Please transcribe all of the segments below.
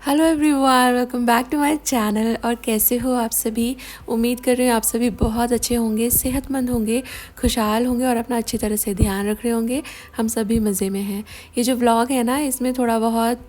Hello everyone, welcome back to my channel. और कैसे हो आप सभी। उम्मीद कर रही हूँ आप सभी बहुत अच्छे होंगे, सेहतमंद होंगे, खुशहाल होंगे और अपना अच्छी तरह से ध्यान रख रहे होंगे। हम सभी मज़े में हैं। ये जो व्लॉग है ना, इसमें थोड़ा बहुत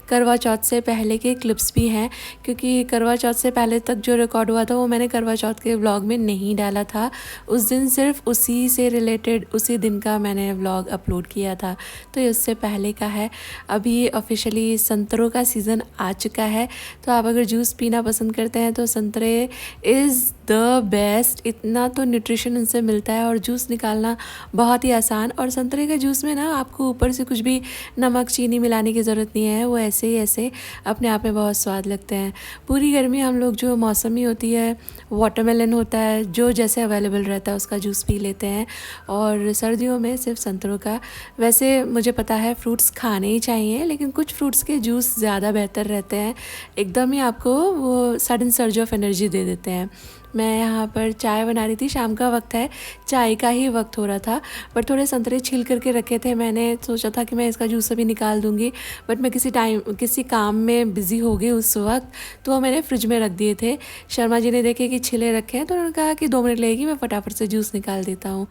करवा चौथ से पहले के क्लिप्स भी हैं, क्योंकि करवा चौथ से पहले तक जो रिकॉर्ड हुआ था वो मैंने करवा चौथ के व्लॉग में नहीं डाला था। उस दिन सिर्फ उसी से रिलेटेड उसी दिन का मैंने व्लॉग अपलोड किया था, तो ये उससे पहले का है। अभी ऑफिशियली संतरों का सीज़न आ चुका है, तो आप अगर जूस पीना पसंद करते हैं तो संतरे इज़ द बेस्ट। इतना तो न्यूट्रिशन उनसे मिलता है और जूस निकालना बहुत ही आसान। और संतरे का जूस में ना आपको ऊपर से कुछ भी नमक चीनी मिलाने की ज़रूरत नहीं है, वो ऐसे ही ऐसे अपने आप में बहुत स्वाद लगते हैं। पूरी गर्मी हम लोग जो मौसमी होती है, वाटरमेलन होता है, जो जैसे अवेलेबल रहता है उसका जूस पी लेते हैं। और सर्दियों में सिर्फ संतरों का। वैसे मुझे पता है फ्रूट्स खाने ही चाहिए, लेकिन कुछ फ्रूट्स के जूस ज़्यादा बेहतर रहते हैं, एकदम ही आपको वो सडन सर्ज ऑफ एनर्जी दे देते हैं। मैं यहाँ पर चाय बना रही थी, शाम का वक्त है, चाय का ही वक्त हो रहा था। बट थोड़े संतरे छील करके रखे थे, मैंने सोचा था कि मैं इसका जूस अभी निकाल दूँगी, बट मैं किसी काम में बिज़ी हो गई उस वक्त, तो वो मैंने फ्रिज में रख दिए थे। शर्मा जी ने देखे कि छिले रखे हैं, तो उन्होंने कहा कि 2 मिनट लगेगी, मैं फटाफट से जूस निकाल देता हूँ।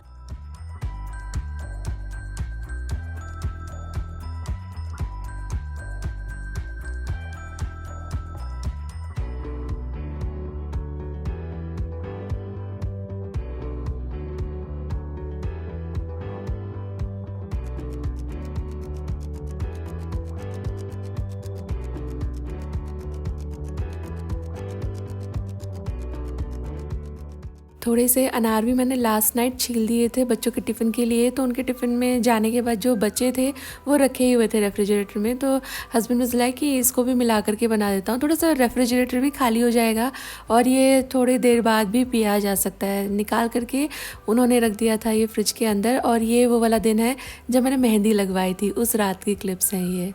थोड़े से अनार भी मैंने लास्ट नाइट छील दिए थे बच्चों के टिफ़िन के लिए, तो उनके टिफ़िन में जाने के बाद जो बचे थे वो रखे ही हुए थे रेफ्रिजरेटर में। तो हस्बैंड ने बोला कि इसको भी मिला करके बना देता हूँ, थोड़ा सा रेफ्रिजरेटर भी खाली हो जाएगा और ये थोड़ी देर बाद भी पिया जा सकता है। निकाल करके उन्होंने रख दिया था ये फ्रिज के अंदर। और ये वो वाला दिन है जब मैंने मेहंदी लगवाई थी, उस रात की क्लिप्स हैं ये।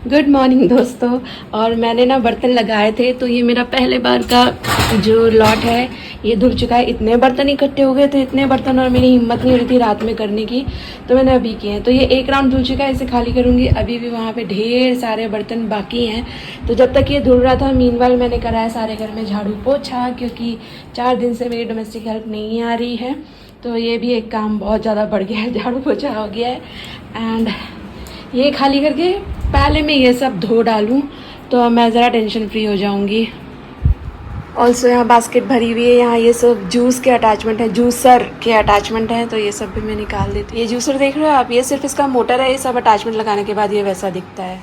गुड मॉर्निंग दोस्तों। और मैंने ना बर्तन लगाए थे, तो ये मेरा पहले बार का जो लॉट है ये धुल चुका है। इतने बर्तन इकट्ठे हो गए थे, इतने बर्तन, और मेरी हिम्मत नहीं हो रही थी रात में करने की, तो मैंने अभी किए हैं। तो ये एक राउंड धुल चुका है, इसे खाली करूँगी। अभी भी वहाँ पे ढेर सारे बर्तन बाकी हैं। तो जब तक ये धुल रहा था, मीनवाइल मैंने कराया सारे घर में झाड़ू पोछा, क्योंकि 4 दिन से मेरी डोमेस्टिक हेल्प नहीं आ रही है, तो ये भी एक काम बहुत ज़्यादा बढ़ गया है, झाड़ू पोछा हो गया है। एंड ये खाली करके पहले मैं ये सब धो डालूँ तो मैं ज़रा टेंशन फ्री हो जाऊँगी। ऑल्सो यहाँ बास्केट भरी हुई है, यहाँ ये सब जूस के अटैचमेंट है, जूसर के अटैचमेंट हैं, तो ये सब भी मैं निकाल देती हूँ। ये जूसर देख रहे हो आप, ये सिर्फ इसका मोटर है, ये सब अटैचमेंट लगाने के बाद ये वैसा दिखता है।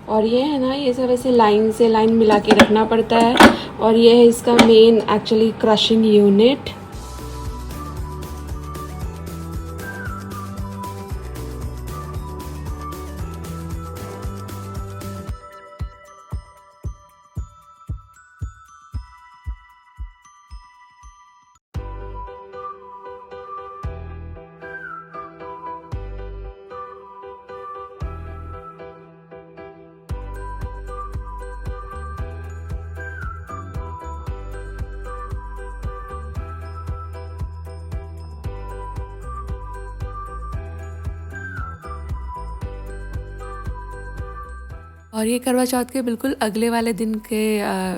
और ये है ना, ये सब ऐसे लाइन से लाइन मिला के रखना पड़ता है। और ये है इसका मेन एक्चुअली क्रशिंग यूनिट। और ये करवा चौथ के बिल्कुल अगले वाले दिन के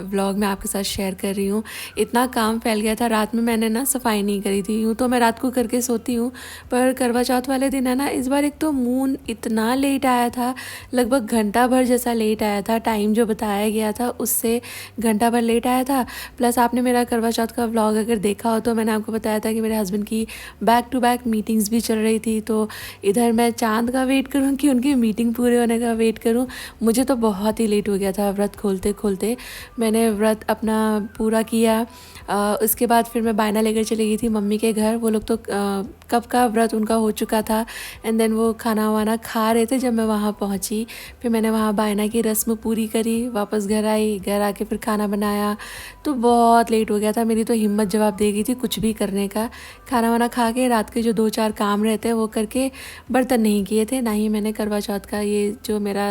व्लॉग में आपके साथ शेयर कर रही हूँ। इतना काम फैल गया था, रात में मैंने ना सफाई नहीं करी थी। यूँ तो मैं रात को करके सोती हूँ, पर करवा चौथ वाले दिन है ना, इस बार एक तो मून इतना लेट आया था, लगभग घंटा भर जैसा लेट आया था। टाइम जो बताया गया था उससे घंटा भर लेट आया था। प्लस आपने मेरा करवा चौथ का व्लॉग अगर देखा हो तो मैंने आपको बताया था कि मेरे हस्बैंड की बैक टू बैक मीटिंग्स भी चल रही थी, तो इधर मैं चाँद का वेट करूँ कि उनकी मीटिंग पूरे होने का वेट करूँ। मुझे तो बहुत ही लेट हो गया था व्रत खोलते खोलते। मैंने व्रत अपना पूरा किया। उसके बाद फिर मैं बायना लेकर चली गई थी मम्मी के घर। वो लोग तो कब का व्रत उनका हो चुका था। एंड देन वो खाना वाना खा रहे थे जब मैं वहाँ पहुँची। फिर मैंने वहाँ बायना की रस्म पूरी करी, वापस घर आई, घर आके फिर खाना बनाया। तो बहुत लेट हो गया था, मेरी तो हिम्मत जवाब दे गई थी कुछ भी करने का। खाना वाना खा के रात के जो 2-4 काम रहते हैं वो करके बर्तन नहीं किए थे, ना ही मैंने करवा चौथ का ये जो मेरा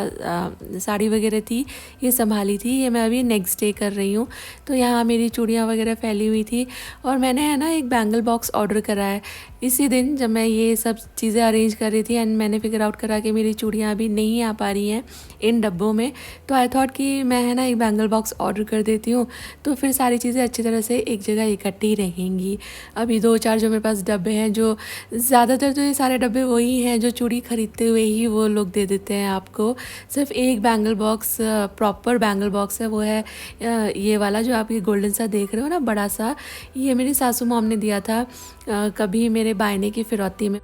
साड़ी वगैरह थी ये संभाली थी। ये मैं अभी नेक्स्ट डे कर रही हूँ। तो यहाँ मेरी चूड़ियाँ वगैरह फैली हुई थी और मैंने है ना एक बैंगल बॉक्स ऑर्डर करा है इसी दिन जब मैं ये सब चीज़ें अरेंज कर रही थी। एंड मैंने फिगर आउट करा कि मेरी चूड़ियाँ अभी नहीं आ पा रही हैं इन डब्बों में। तो आई थॉट कि मैं है ना एक बैंगल बॉक्स ऑर्डर कर देती हूँ, तो फिर सारी चीज़ें अच्छी तरह से एक जगह इकट्ठी रहेंगी। अभी 2-4 जो मेरे पास डब्बे हैं, जो ज़्यादातर तो ये सारे डब्बे वही हैं जो चूड़ी खरीदते हुए ही वो लोग दे देते हैं आपको। सिर्फ एक bangle box proper bangle box है, वो है ये वाला जो आप ये गोल्डन सा देख रहे हो ना बड़ा सा। ये मेरी सासू मॉम ने दिया था कभी मेरे बायने की फिरौती में।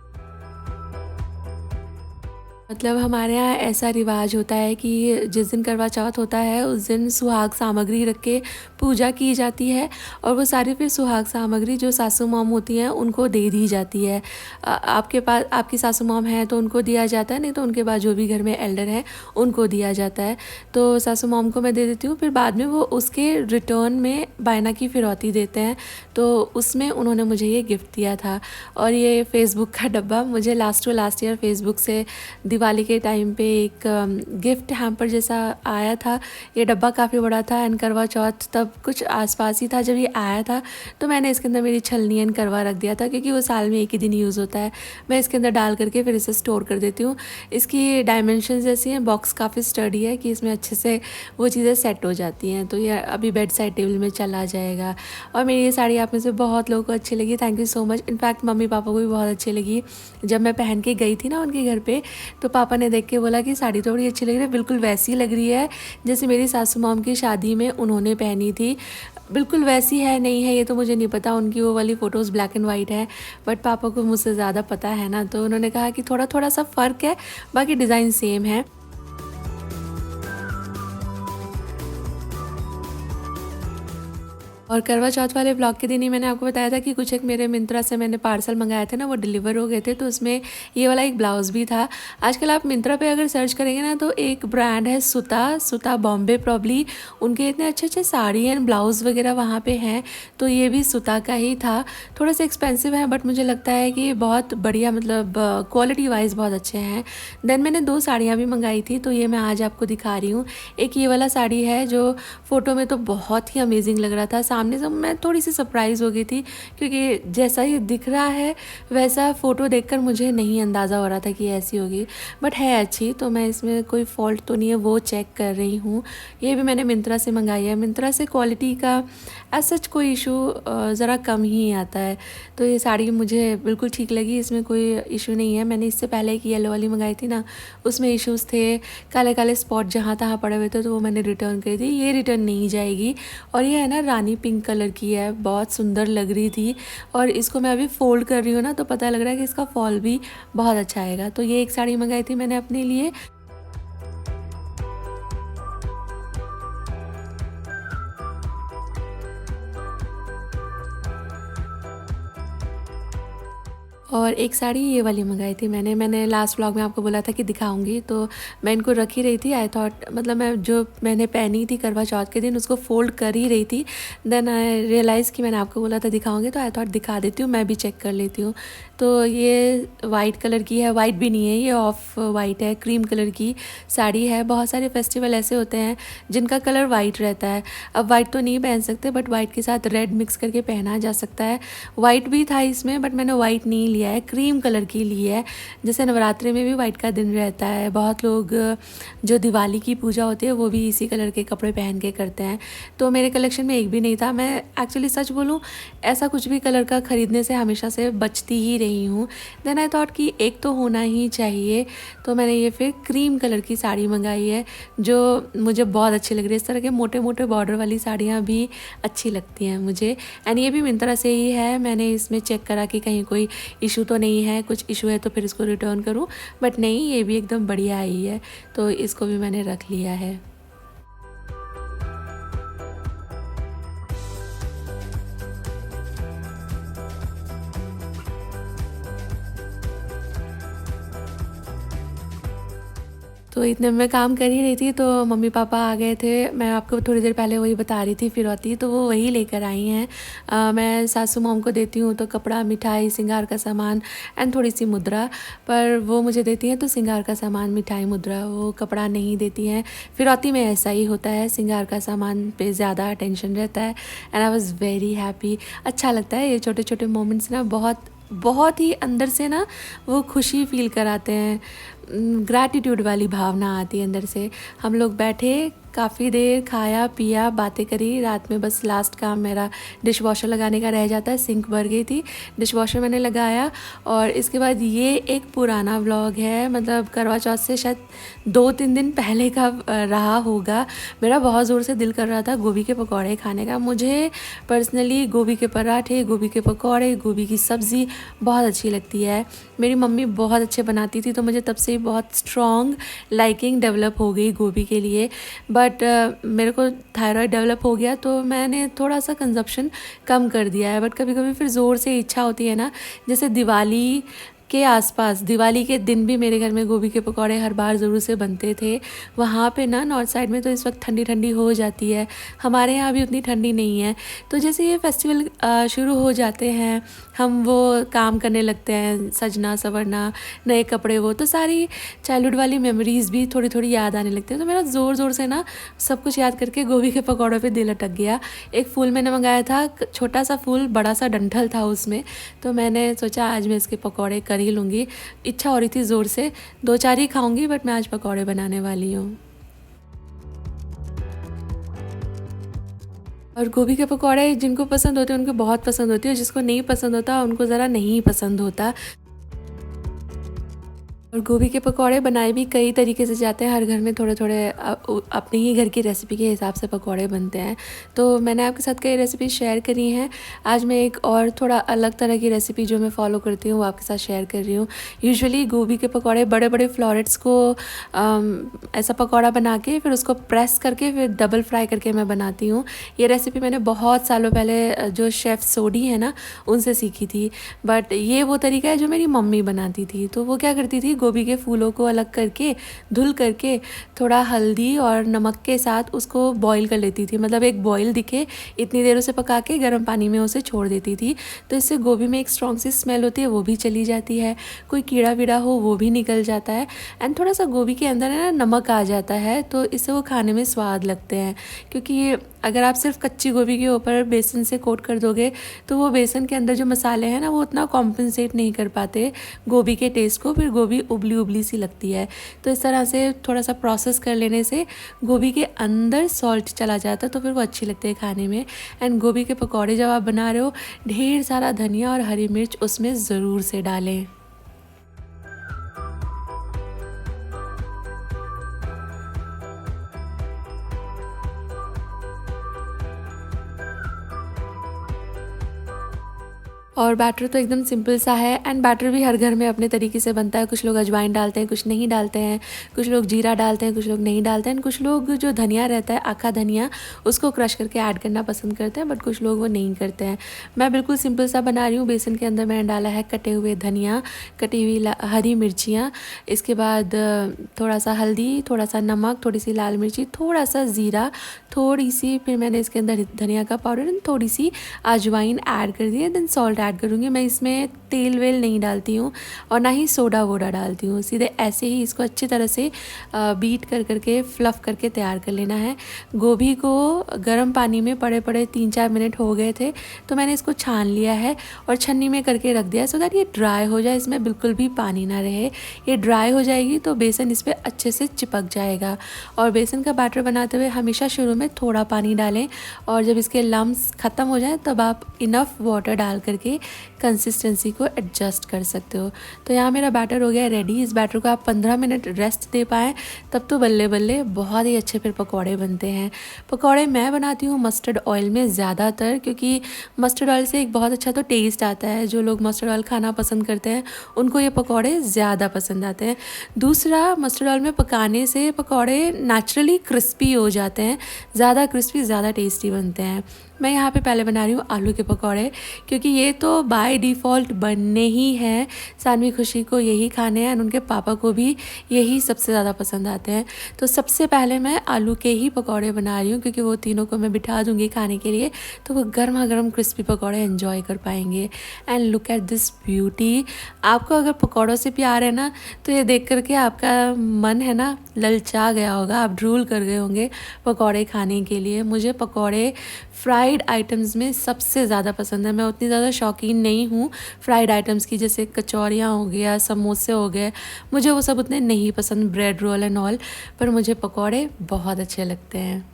मतलब हमारे यहाँ ऐसा रिवाज होता है कि जिस दिन करवा चौथ होता है उस दिन सुहाग सामग्री रख के पूजा की जाती है और वो सारी फिर सुहाग सामग्री जो सासू मॉम होती हैं उनको दे दी जाती है। आपके पास आपकी सासू मॉम है तो उनको दिया जाता है, नहीं तो उनके बाद जो भी घर में एल्डर हैं उनको दिया जाता है। तो सासू मॉम को मैं दे देती हूँ, फिर बाद में वो उसके रिटर्न में बायना की फिरौती देते हैं। तो उसमें उन्होंने मुझे ये गिफ्ट दिया था। और ये फ़ेसबुक का डब्बा मुझे लास्ट ईयर फ़ेसबुक से दिवाली के टाइम पे एक गिफ्ट हैम्पर जैसा आया था। ये डब्बा काफ़ी बड़ा था एंड करवा चौथ तब कुछ आसपास ही था जब ये आया था। तो मैंने इसके अंदर मेरी छलनी एंड करवा रख दिया था क्योंकि वो साल में एक ही दिन यूज़ होता है। मैं इसके अंदर डाल करके फिर इसे स्टोर कर देती हूँ। इसकी डायमेंशन ऐसी हैं, बॉक्स काफ़ी स्टडी है कि इसमें अच्छे से वो चीज़ें सेट हो जाती हैं। तो ये अभी बेड साइड टेबल में चला जाएगा। और मेरी ये साड़ी आप में से बहुत लोगों को अच्छी लगी, thank you so much. In fact mummy papa को भी बहुत अच्छी लगी। जब मैं पहन के गई थी ना उनके घर पे, तो पापा ने देख के बोला कि साड़ी तो बड़ी अच्छी लग रही है, बिल्कुल वैसी लग रही है जैसे मेरी सासू मॉम की शादी में उन्होंने पहनी थी। बिल्कुल वैसी है नहीं है ये तो मुझे नहीं पता, उनकी वो वाली फ़ोटोज़ ब्लैक एंड वाइट है, बट पापा को मुझसे ज़्यादा पता है ना, तो उन्होंने कहा कि थोड़ा थोड़ा सा फ़र्क है, बाकी डिज़ाइन सेम है। और करवा चौथ वाले ब्लॉग के दिन ही मैंने आपको बताया था कि कुछ एक मेरे मिंत्रा से मैंने पार्सल मंगाए थे ना, वो डिलीवर हो गए थे। तो उसमें ये वाला एक ब्लाउज़ भी था। आजकल आप मिंत्रा पे अगर सर्च करेंगे ना तो एक ब्रांड है सुता बॉम्बे प्रॉब्ली, उनके इतने अच्छे अच्छे साड़ी एंड ब्लाउज़ वगैरह वहाँ पे हैं। तो ये भी सुता का ही था। थोड़ा सा एक्सपेंसिव है बट मुझे लगता है कि बहुत बढ़िया, मतलब क्वालिटी वाइज बहुत अच्छे हैं। देन मैंने 2 साड़ियाँ भी मंगाई थी, तो ये मैं आज आपको दिखा रही हूँ। एक ये वाला साड़ी है जो फ़ोटो में तो बहुत ही अमेजिंग लग रहा था, सामने से मैं थोड़ी सी सरप्राइज़ हो गई थी क्योंकि जैसा ये दिख रहा है वैसा फ़ोटो देखकर मुझे नहीं अंदाज़ा हो रहा था कि ऐसी होगी, बट है अच्छी। तो मैं इसमें कोई फॉल्ट तो नहीं है वो चेक कर रही हूँ। ये भी मैंने मिंत्रा से मंगाई है। मिंत्रा से क्वालिटी का एज सच कोई इशू ज़रा कम ही आता है। तो ये साड़ी मुझे बिल्कुल ठीक लगी, इसमें कोई इशू नहीं है। मैंने इससे पहले एक येलो वाली मंगाई थी ना, उसमें इश्यूज़ थे, काले काले स्पॉट जहाँ तहाँ पड़े हुए थे, तो वो मैंने रिटर्न करी थी। ये रिटर्न नहीं जाएगी। और ये है ना रानी पिंक कलर की है, बहुत सुंदर लग रही थी। और इसको मैं अभी फोल्ड कर रही हूँ ना, तो पता लग रहा है कि इसका फॉल भी बहुत अच्छा आएगा। तो ये एक साड़ी मंगाई थी मैंने अपने लिए। और एक साड़ी ये वाली मंगाई थी मैंने लास्ट व्लॉग में आपको बोला था कि दिखाऊंगी, तो मैं इनको रख ही रही थी। आई थॉट, मतलब मैं जो मैंने पहनी थी करवा चौथ के दिन उसको फोल्ड कर ही रही थी। देन आई रियलाइज़ कि मैंने आपको बोला था दिखाऊंगी, तो आई थॉट दिखा देती हूँ, मैं भी चेक कर लेती हूँ। तो ये वाइट कलर की है, वाइट भी नहीं है, ये ऑफ वाइट है, क्रीम कलर की साड़ी है। बहुत सारे फेस्टिवल ऐसे होते हैं जिनका कलर वाइट रहता है। अब वाइट तो नहीं पहन सकते, बट वाइट के साथ रेड मिक्स करके पहना जा सकता है। वाइट भी था इसमें, बट मैंने वाइट नहीं लिया है, क्रीम कलर की ली है। जैसे नवरात्रि में भी वाइट का दिन रहता है, बहुत लोग जो दिवाली की पूजा होती है वो भी इसी कलर के कपड़े पहन के करते हैं। तो मेरे कलेक्शन में एक भी नहीं था। मैं एक्चुअली सच बोलूँ, ऐसा कुछ भी कलर का ख़रीदने से हमेशा से बचती ही रही हूँ। देन आई थॉट कि एक तो होना ही चाहिए, तो मैंने ये फिर क्रीम कलर की साड़ी मंगाई है जो मुझे बहुत अच्छी लग रही है। इस तरह के मोटे मोटे बॉर्डर वाली साड़ियाँ भी अच्छी लगती हैं मुझे। एंड ये भी मिंत्रा से ही है। मैंने इसमें चेक करा कि कहीं कोई इशू तो नहीं है, कुछ इशू है तो फिर इसको रिटर्न करूँ, बट नहीं, ये भी एकदम बढ़िया आई है, तो इसको भी मैंने रख लिया है। तो इतने में मैं काम कर ही रही थी तो मम्मी पापा आ गए थे। मैं आपको थोड़ी देर पहले वही बता रही थी फिरौती, तो वो वही लेकर आई हैं। मैं सासू मॉम को देती हूँ तो कपड़ा, मिठाई, सिंगार का सामान एंड थोड़ी सी मुद्रा, पर वो मुझे देती हैं तो सिंगार का सामान, मिठाई, मुद्रा, वो कपड़ा नहीं देती हैं। फिरौती में ऐसा ही होता है, सिंगार का सामान पे ज़्यादा अटेंशन रहता है। And I was very happy. अच्छा लगता है ये छोटे छोटे मोमेंट्स ना, बहुत बहुत ही अंदर से ना वो खुशी फील कराते हैं। ग्रैटिट्यूड वाली भावना आती है अंदर से। हम लोग बैठे, काफ़ी देर खाया पिया, बातें करी। रात में बस लास्ट काम मेरा डिश वॉशर लगाने का रह जाता है। सिंक भर गई थी, डिश वॉशर मैंने लगाया। और इसके बाद ये एक पुराना व्लॉग है, मतलब करवा चौथ से शायद 2-3 दिन पहले का रहा होगा। मेरा बहुत ज़ोर से दिल कर रहा था गोभी के पकौड़े खाने का। मुझे पर्सनली गोभी के पराठे, गोभी के पकौड़े, गोभी की सब्ज़ी बहुत अच्छी लगती है। मेरी मम्मी बहुत अच्छे बनाती थी तो मुझे तब से बहुत स्ट्रॉन्ग लाइकिंग डेवलप हो गई गोभी के लिए। बट मेरे को थायराइड डेवलप हो गया तो मैंने थोड़ा सा कंजप्शन कम कर दिया है। बट कभी कभी फिर ज़ोर से इच्छा होती है ना, जैसे दिवाली के आसपास, दिवाली के दिन भी मेरे घर में गोभी के पकौड़े हर बार ज़रूर से बनते थे। वहाँ पे ना नॉर्थ साइड में तो इस वक्त ठंडी ठंडी हो जाती है, हमारे यहाँ भी उतनी ठंडी नहीं है। तो जैसे ये फेस्टिवल शुरू हो जाते हैं, हम वो काम करने लगते हैं, सजना संवरना, नए कपड़े, वो तो सारी चाइल्डहुड वाली मेमोरीज़ भी थोड़ी थोड़ी याद आने लगती है। तो मेरा ज़ोर ज़ोर से ना सब कुछ याद करके गोभी के पकौड़ों पे दिल अटक गया। एक फूल मैंने मंगाया था, छोटा सा फूल, बड़ा सा डंठल था उसमें, तो मैंने सोचा आज मैं इसके पकौड़े कर ही लूँगी। इच्छा हो रही थी ज़ोर से, 2-4 ही खाऊंगी, बट मैं आज पकौड़े बनाने वाली हूँ। और गोभी के पकौड़े जिनको पसंद होते हैं उनको बहुत पसंद होती है, और जिसको नहीं पसंद होता उनको ज़रा नहीं पसंद होता। और गोभी के पकौड़े बनाए भी कई तरीके से जाते हैं, हर घर में थोड़े थोड़े अपने ही घर की रेसिपी के हिसाब से पकौड़े बनते हैं। तो मैंने आपके साथ कई रेसिपी शेयर करी हैं। आज मैं एक और थोड़ा अलग तरह की रेसिपी जो मैं फॉलो करती हूँ वो आपके साथ शेयर कर रही हूँ। यूजुअली गोभी के पकौड़े बड़े बड़े फ्लोरेट्स को ऐसा पकौड़ा बना के फिर उसको प्रेस करके फिर डबल फ्राई करके मैं बनाती हूँ। ये रेसिपी मैंने बहुत सालों पहले जो शेफ़ सोडी है ना उनसे सीखी थी। बट ये वो तरीका है जो मेरी मम्मी बनाती थी। तो वो क्या करती थी, गोभी के फूलों को अलग करके धुल करके थोड़ा हल्दी और नमक के साथ उसको बॉईल कर लेती थी। मतलब एक बॉईल दिखे इतनी देर उसे पका के गर्म पानी में उसे छोड़ देती थी। तो इससे गोभी में एक स्ट्रॉन्ग सी स्मेल होती है, वो भी चली जाती है, कोई कीड़ा वीड़ा हो वो भी निकल जाता है। एंड थोड़ा सा गोभी के अंदर है ना नमक आ जाता है, तो इससे वो खाने में स्वाद लगते हैं। क्योंकि अगर आप सिर्फ कच्ची गोभी के ऊपर बेसन से कोट कर दोगे तो वो बेसन के अंदर जो मसाले हैं ना वो उतना कॉम्पनसेट नहीं कर पाते गोभी के टेस्ट को, फिर गोभी उबली उबली सी लगती है। तो इस तरह से थोड़ा सा प्रोसेस कर लेने से गोभी के अंदर सॉल्ट चला जाता है, तो फिर वो अच्छी लगती है खाने में। एंड गोभी के पकौड़े जब आप बना रहे हो, ढेर सारा धनिया और हरी मिर्च उसमें ज़रूर से डालें। और बैटर तो एकदम सिंपल सा है। एंड बैटर भी हर घर में अपने तरीके से बनता है। कुछ लोग अजवाइन डालते हैं, कुछ नहीं डालते हैं, कुछ लोग जीरा डालते हैं, कुछ लोग नहीं डालते हैं, कुछ लोग जो धनिया रहता है, आखा धनिया, उसको क्रश करके ऐड करना पसंद करते हैं, बट कुछ लोग वो नहीं करते हैं। मैं बिल्कुल सिंपल सा बना रही हूँ। बेसन के अंदर मैंने डाला है कटे हुए धनिया, कटी हुई हरी मिर्चियाँ, इसके बाद थोड़ा सा हल्दी, थोड़ा सा नमक, थोड़ी सी लाल मिर्ची, थोड़ा सा ज़ीरा, थोड़ी सी फिर मैंने इसके अंदर धनिया का पाउडर एंड थोड़ी सी अजवाइन ऐड कर दी है। देन सॉल्ट ऐड करूँगी। मैं इसमें तेल वेल नहीं डालती हूँ और ना ही सोडा वोडा डालती हूँ, सीधे ऐसे ही इसको अच्छी तरह से बीट कर करके फ्लफ़ करके तैयार कर लेना है। गोभी को गर्म पानी में पड़े पड़े 3-4 मिनट हो गए थे तो मैंने इसको छान लिया है और छन्नी में करके रख दिया है, सो दैट ये ड्राई हो जाए, इसमें बिल्कुल भी पानी ना रहे। ये ड्राई हो जाएगी तो बेसन इस पर अच्छे से चिपक जाएगा। और बेसन का बैटर बनाते हुए हमेशा शुरू में थोड़ा पानी डालें, और जब इसके लम्स ख़त्म हो जाए तब आप इनफ वाटर डाल करके कंसिस्टेंसी को एडजस्ट कर सकते हो। तो यहाँ मेरा बैटर हो गया रेडी। इस बैटर को आप 15 मिनट रेस्ट दे पाएँ तब तो बल्ले बल्ले बहुत ही अच्छे फिर पकौड़े बनते हैं। पकौड़े मैं बनाती हूँ मस्टर्ड ऑयल में ज़्यादातर, क्योंकि मस्टर्ड ऑयल से एक बहुत अच्छा तो टेस्ट आता है। जो लोग मस्टर्ड ऑयल खाना पसंद करते हैं उनको ये पकौड़े ज़्यादा पसंद आते हैं। दूसरा, मस्टर्ड ऑयल में पकाने से पकौड़े नेचुरली क्रिस्पी हो जाते हैं, ज़्यादा क्रिस्पी, ज़्यादा टेस्टी बनते हैं। मैं यहाँ पे पहले बना रही हूँ आलू के पकौड़े, क्योंकि ये तो बाय डिफ़ॉल्ट बनने ही हैं। सानवी खुशी को यही खाने हैं और उनके पापा को भी यही सबसे ज़्यादा पसंद आते हैं। तो सबसे पहले मैं आलू के ही पकौड़े बना रही हूँ, क्योंकि वो तीनों को मैं बिठा दूँगी खाने के लिए, तो वो गर्मा गर्म क्रिस्पी पकौड़े एंजॉय कर पाएंगे। And look at this beauty. आपको अगर पकौड़ों से प्यार है ना, तो ये देख करके आपका मन है ना ललचा गया होगा, आप ड्रूल कर गए होंगे पकौड़े खाने के लिए। मुझे पकौड़े फ्राइड आइटम्स में सबसे ज़्यादा पसंद है। मैं उतनी ज़्यादा शौकीन नहीं हूँ फ्राइड आइटम्स की, जैसे कचौरियाँ हो गया, समोसे हो गए, मुझे वो सब उतने नहीं पसंद, ब्रेड रोल एंड ऑल, पर मुझे पकौड़े बहुत अच्छे लगते हैं।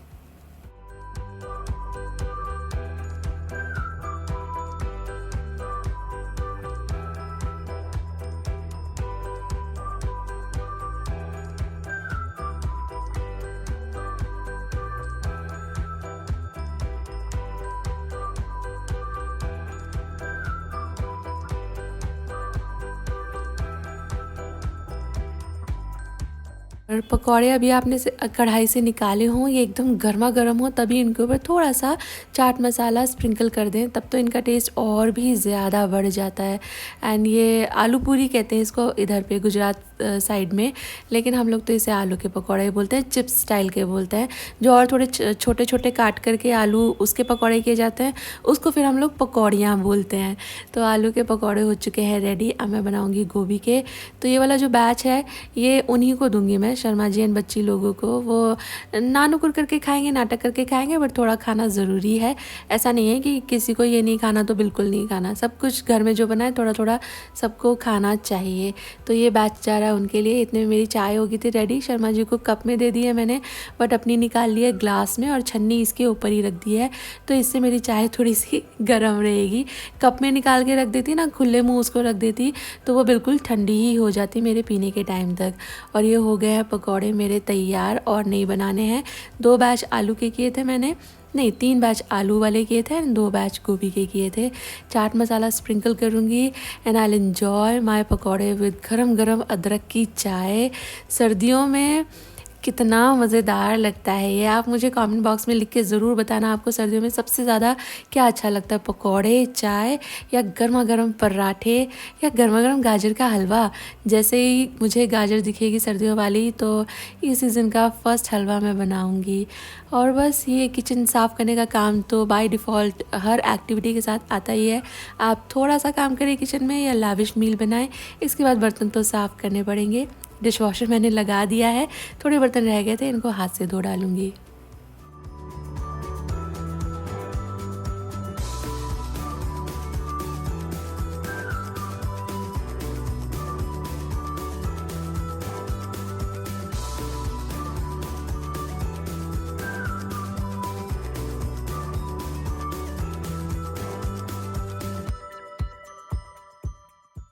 और पकौड़े अभी आपने से कढ़ाई से निकाले हों, ये एकदम गर्मा गर्म हो, तभी इनके ऊपर थोड़ा सा चाट मसाला स्प्रिंकल कर दें, तब तो इनका टेस्ट और भी ज़्यादा बढ़ जाता है। एंड ये आलू पूरी कहते हैं इसको इधर पे गुजरात साइड में, लेकिन हम लोग तो इसे आलू के पकौड़े बोलते हैं, चिप्स स्टाइल के बोलते हैं। जो और थोड़े छोटे छोटे काट करके आलू उसके पकौड़े किए जाते हैं, उसको फिर हम लोग पकौड़ियाँ बोलते हैं। तो आलू के पकौड़े हो चुके हैं रेडी। अब मैं बनाऊँगी गोभी के। तो ये वाला जो बैच है ये उन्हीं को दूंगी मैं, शर्मा जी एंड बच्ची लोगों को। वो नानुकुर करके खाएंगे, नाटक करके खाएंगे, बट थोड़ा खाना ज़रूरी है। ऐसा नहीं है कि किसी को ये नहीं खाना तो बिल्कुल नहीं खाना, सब कुछ घर में जो बना है थोड़ा थोड़ा सबको खाना चाहिए। तो ये बैच जा रहा है उनके लिए। इतने में मेरी चाय हो गई थी रेडी। शर्मा जी को कप में दे दी है मैंने, बट अपनी निकाल ली है ग्लास में और छन्नी इसके ऊपर ही रख दी है, तो इससे मेरी चाय थोड़ी सी गर्म रहेगी। कप में निकाल के रख देती ना, खुले मुँह उसको रख देती, तो वो बिल्कुल ठंडी ही हो जाती मेरे पीने के टाइम तक। और ये हो गए हैं पकौड़े मेरे तैयार, और नहीं बनाने हैं। 2 बैच आलू के किए थे मैंने, नहीं 3 बैच आलू वाले किए थे एंड 2 बैच गोभी के किए थे। चाट मसाला स्प्रिंकल करूँगी and I will enjoy my पकौड़े विद गरम गरम अदरक की चाय। सर्दियों में कितना मज़ेदार लगता है ये। आप मुझे कमेंट बॉक्स में लिख के ज़रूर बताना, आपको सर्दियों में सबसे ज़्यादा क्या अच्छा लगता है, पकौड़े, चाय, या गर्मा गर्म पराठे, या गर्मा गर्म गाजर का हलवा। जैसे ही मुझे गाजर दिखेगी सर्दियों वाली, तो इस सीज़न का फर्स्ट हलवा मैं बनाऊंगी। और बस ये किचन साफ़ करने का काम तो बाय डिफ़ॉल्ट हर एक्टिविटी के साथ आता ही है। आप थोड़ा सा काम करें किचन में या लाविश मील बनाएं, इसके बाद बर्तन तो साफ़ करने पड़ेंगे। डिश वॉशर मैंने लगा दिया है, थोड़े बर्तन रह गए थे, इनको हाथ से धो डालूंगी।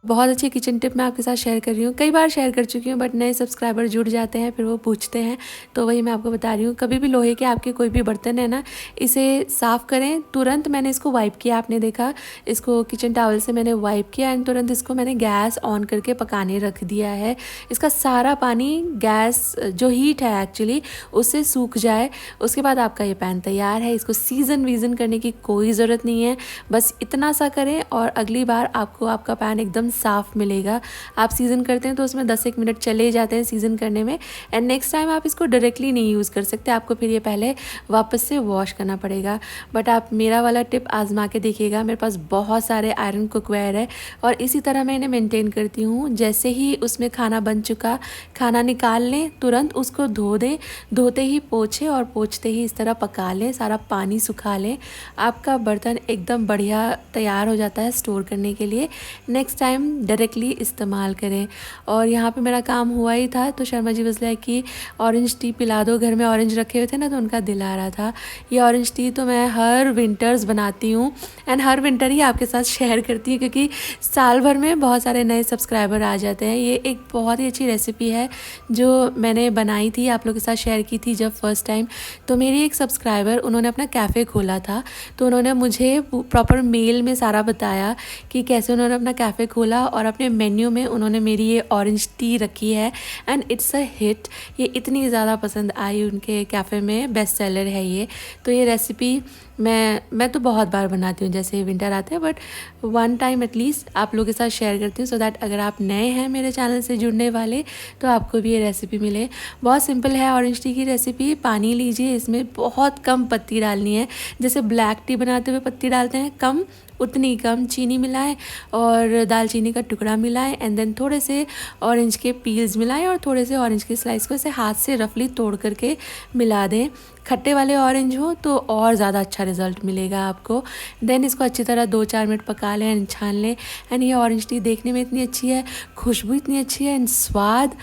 बहुत अच्छी किचन टिप मैं आपके साथ शेयर कर रही हूँ, कई बार शेयर कर चुकी हूँ, बट नए सब्सक्राइबर जुड़ जाते हैं, फिर वो पूछते हैं, तो वही मैं आपको बता रही हूँ। कभी भी लोहे के आपके कोई भी बर्तन है ना, इसे साफ़ करें तुरंत। मैंने इसको वाइप किया, आपने देखा, इसको किचन टावल से मैंने वाइप किया एंड तुरंत इसको मैंने गैस ऑन करके पकाने रख दिया है। इसका सारा पानी गैस जो हीट है एक्चुअली उससे सूख जाए, उसके बाद आपका ये पैन तैयार है। इसको सीज़न वीज़न करने की कोई ज़रूरत नहीं है, बस इतना सा करें और अगली बार आपको आपका पैन एकदम साफ़ मिलेगा। आप सीज़न करते हैं तो उसमें 10-1 मिनट चले जाते हैं सीज़न करने में, एंड नेक्स्ट टाइम आप इसको डायरेक्टली नहीं यूज़ कर सकते, आपको फिर ये पहले वापस से वॉश करना पड़ेगा। बट आप मेरा वाला टिप आजमा के देखिएगा। मेरे पास बहुत सारे आयरन कुकवेयर है और इसी तरह मैं इन्हें मेंटेन करती हूँ। जैसे ही उसमें खाना बन चुका, खाना निकाल लें, तुरंत उसको धो दें, धोते ही पोछें और पोछते ही इस तरह पका लें, सारा पानी सुखा लें। आपका बर्तन एकदम बढ़िया तैयार हो जाता है स्टोर करने के लिए। नेक्स्ट टाइम डायरेक्टली इस्तेमाल करें। और यहाँ पे मेरा काम हुआ ही था, तो शर्मा जी बस लाइक कि ऑरेंज टी पिला दो, घर में ऑरेंज रखे हुए थे ना, तो उनका दिल आ रहा था। ये ऑरेंज टी तो मैं हर विंटर्स बनाती हूँ एंड हर विंटर ही आपके साथ शेयर करती हूँ, क्योंकि साल भर में बहुत सारे नए सब्सक्राइबर आ जाते हैं। ये एक बहुत ही अच्छी रेसिपी है जो मैंने बनाई थी, आप लोगों के साथ शेयर की थी जब फर्स्ट टाइम। तो मेरी एक सब्सक्राइबर, उन्होंने अपना कैफ़े खोला था, तो उन्होंने मुझे प्रॉपर मेल में सारा बताया कि कैसे उन्होंने अपना कैफ़े खोला बोला और अपने मेन्यू में उन्होंने मेरी ये ऑरेंज टी रखी है एंड इट्स अ हिट। ये इतनी ज़्यादा पसंद आई उनके कैफ़े में, बेस्ट सेलर है ये। तो ये रेसिपी मैं तो बहुत बार बनाती हूँ जैसे विंटर आते हैं, बट वन टाइम एटलीस्ट आप लोगों के साथ शेयर करती हूँ, सो दैट अगर आप नए हैं मेरे चैनल से जुड़ने वाले तो आपको भी ये रेसिपी मिले। बहुत सिंपल है ऑरेंज टी की रेसिपी। पानी लीजिए, इसमें बहुत कम पत्ती डालनी है, जैसे ब्लैक टी बनाते हुए पत्ती डालते हैं कम, उतनी कम चीनी मिलाएं और दालचीनी का टुकड़ा मिलाएं एंड देन थोड़े से ऑरेंज के पील्स मिलाएं और थोड़े से ऑरेंज के स्लाइस को ऐसे हाथ से रफली तोड़ करके मिला दें। खट्टे वाले ऑरेंज हो तो और ज़्यादा अच्छा रिजल्ट मिलेगा आपको। देन इसको अच्छी तरह 2-4 मिनट पका लें एंड छान लें। एंड ये ऑरेंज टी देखने में इतनी अच्छी है, खुशबू इतनी अच्छी है एंड स्वाद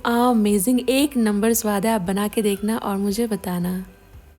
अमेजिंग, एक नंबर स्वाद है। आप बना के देखना और मुझे बताना।